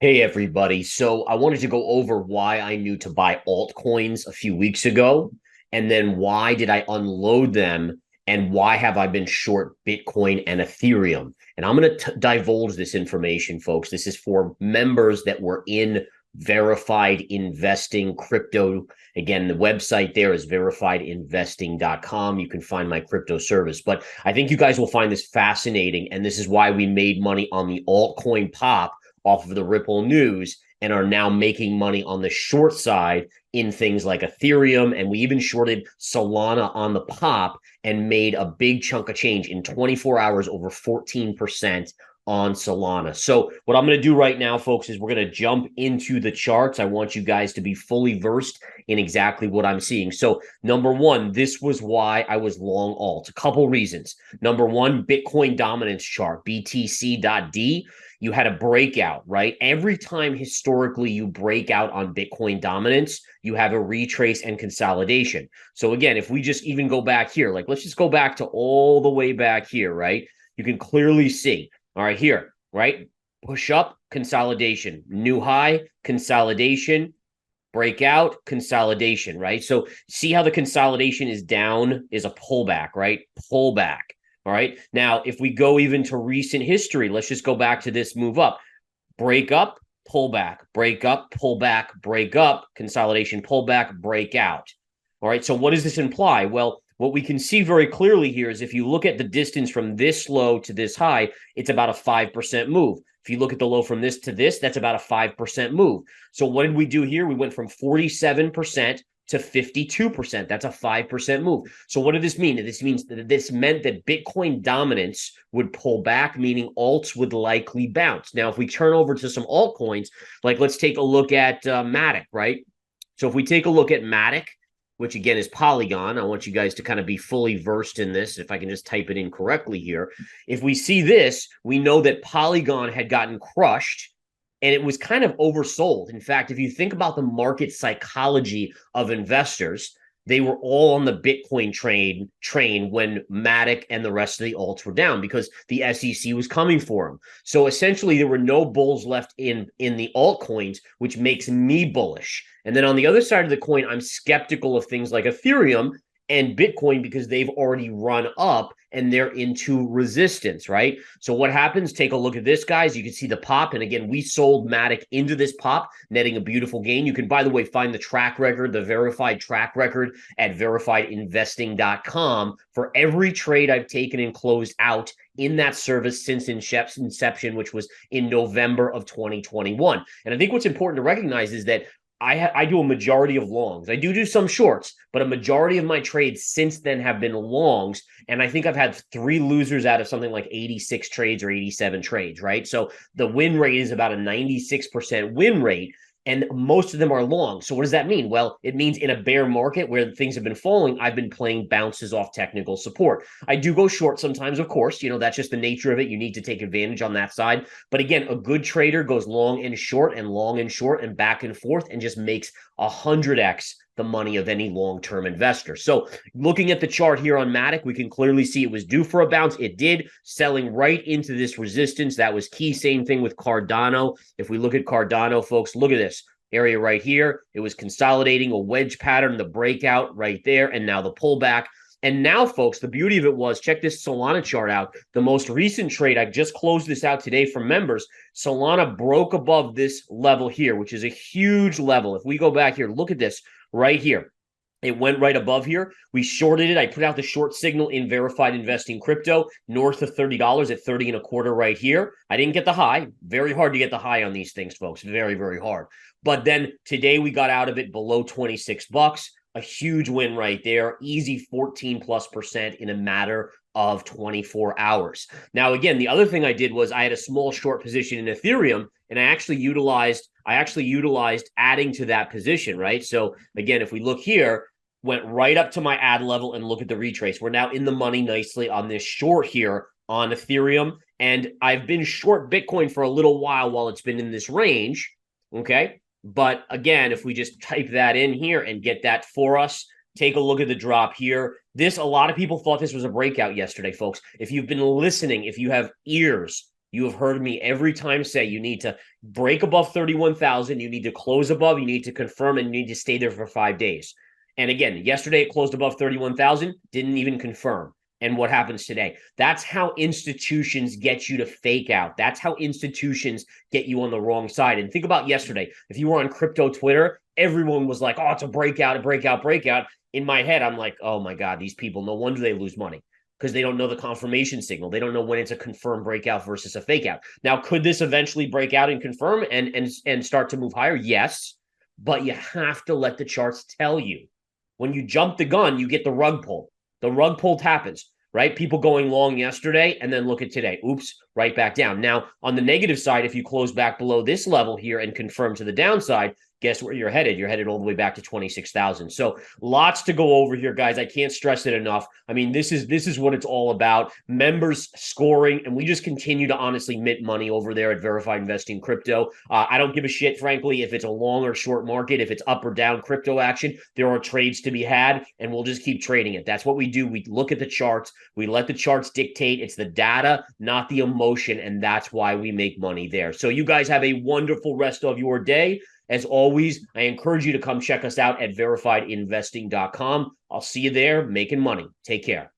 Hey everybody. So I wanted to go over why I knew to buy altcoins a few weeks ago, and then why did I unload them, and why have I been short Bitcoin and Ethereum? And I'm going to divulge this information, folks. This is for members that were in verified investing crypto. Again, the website there is verifiedinvesting.com. You can find my crypto service. But I think you guys will find this fascinating. And this is why we made money on the altcoin pop off of the Ripple news and are now making money on the short side in things like Ethereum. And we even shorted Solana on the pop and made a big chunk of change in 24 hours, over 14% on Solana. So what I'm going to do right now, folks, is we're going to jump into the charts. I want you guys to be fully versed in exactly what I'm seeing. So number one, this was why I was long alt. A couple reasons. Number one, Bitcoin dominance chart, BTC.D. You had a breakout, right? Every time historically you break out on Bitcoin dominance, you have a retrace and consolidation. So again, if we just even go back here, like let's just go back to all the way back here, right? You can clearly see, all right, here, right? Push up, consolidation, new high, consolidation, breakout, consolidation, right? So see how the consolidation is down, is a pullback, right? Pullback. All right. Now, if we go even to recent history, let's just go back to this move up. Break up, pull back, break up, pull back, break up, consolidation, pull back, break out. All right. So what does this imply? Well, what we can see very clearly here is if you look at the distance from this low to this high, it's about a 5% move. If you look at the low from this to this, that's about a 5% move. So what did we do here? We went from 47% to 52%. That's a 5% move. So what did this mean? This means that this meant that Bitcoin dominance would pull back, meaning alts would likely bounce. Now, if we turn over to some altcoins, like let's take a look at Matic, right? So if we take a look at Matic, which again is Polygon, I want you guys to kind of be fully versed in this. If I can just type it in correctly here. If we see this, we know that Polygon had gotten crushed and it was kind of oversold. In fact, if you think about the market psychology of investors, they were all on the Bitcoin train when Matic and the rest of the alts were down because the SEC was coming for them. So essentially, there were no bulls left in the altcoins, which makes me bullish. And then on the other side of the coin, I'm skeptical of things like Ethereum and Bitcoin because they've already run up and they're into resistance, right? So what happens? Take a look at this, guys. You can see the pop. And again, we sold Matic into this pop, netting a beautiful gain. You can, by the way, find the track record, the verified track record at verifiedinvesting.com for every trade I've taken and closed out in that service since inception, which was in November of 2021. And I think what's important to recognize is that I do a majority of longs. I do some shorts, but a majority of my trades since then have been longs. And I think I've had 3 losers out of something like 86 trades or 87 trades, right? So the win rate is about a 96% win rate. And most of them are long. So what does that mean? Well, it means in a bear market where things have been falling, I've been playing bounces off technical support. I do go short sometimes, of course. That's just the nature of it. You need to take advantage on that side. But again, a good trader goes long and short and back and forth and just makes 100x the money of any long-term investor. So looking at the chart here on Matic, we can clearly see it was due for a bounce. It did, selling right into this resistance. That was key. Same thing with Cardano. If we look at Cardano, folks, look at this area right here. It was consolidating a wedge pattern, the breakout right there, and now the pullback. And now, folks, the beauty of it was, check this Solana chart out. The most recent trade, I just closed this out today for members. Solana broke above this level here, which is a huge level. If we go back here, look at this right here. It went right above here. We shorted it. I put out the short signal in verified investing crypto north of $30 at 30 and a quarter right here. I didn't get the high. Very hard to get the high on these things, folks. Very, very hard. But then today we got out of it below 26 bucks. A huge win right there. Easy 14+% in a matter of 24 hours. Now, again, the other thing I did was I had a small short position in Ethereum, and I actually utilized adding to that position, right? So again, if we look here, went right up to my add level and look at the retrace. We're now in the money nicely on this short here on Ethereum. And I've been short Bitcoin for a little while it's been in this range, okay? But again, if we just type that in here and get that for us, take a look at the drop here. A lot of people thought this was a breakout yesterday, folks. If you've been listening, if you have ears, You have heard me every time say you need to break above 31,000, you need to close above, you need to confirm, and you need to stay there for 5 days. And again, yesterday it closed above 31,000, didn't even confirm. And what happens today? That's how institutions get you to fake out. That's how institutions get you on the wrong side. And think about yesterday. If you were on crypto Twitter, everyone was like, oh, it's a breakout, a breakout, breakout. In my head, I'm like, oh my God, these people, no wonder they lose money because they don't know the confirmation signal. They don't know when it's a confirmed breakout versus a fake out. Now, could this eventually break out and confirm and start to move higher? Yes, but you have to let the charts tell you. When you jump the gun, you get the rug pull. The rug pull happens, right? People going long yesterday and then look at today. Oops, right back down. Now, on the negative side, if you close back below this level here and confirm to the downside, guess where you're headed? You're headed all the way back to 26,000. So lots to go over here, guys. I can't stress it enough. I mean, this is what it's all about. Members scoring, and we just continue to honestly mint money over there at Verified Investing Crypto. I don't give a shit, frankly, if it's a long or short market, if it's up or down crypto action. There are trades to be had, and we'll just keep trading it. That's what we do. We look at the charts. We let the charts dictate. It's the data, not the emotion, and that's why we make money there. So you guys have a wonderful rest of your day. As always, I encourage you to come check us out at verifiedinvesting.com. I'll see you there making money. Take care.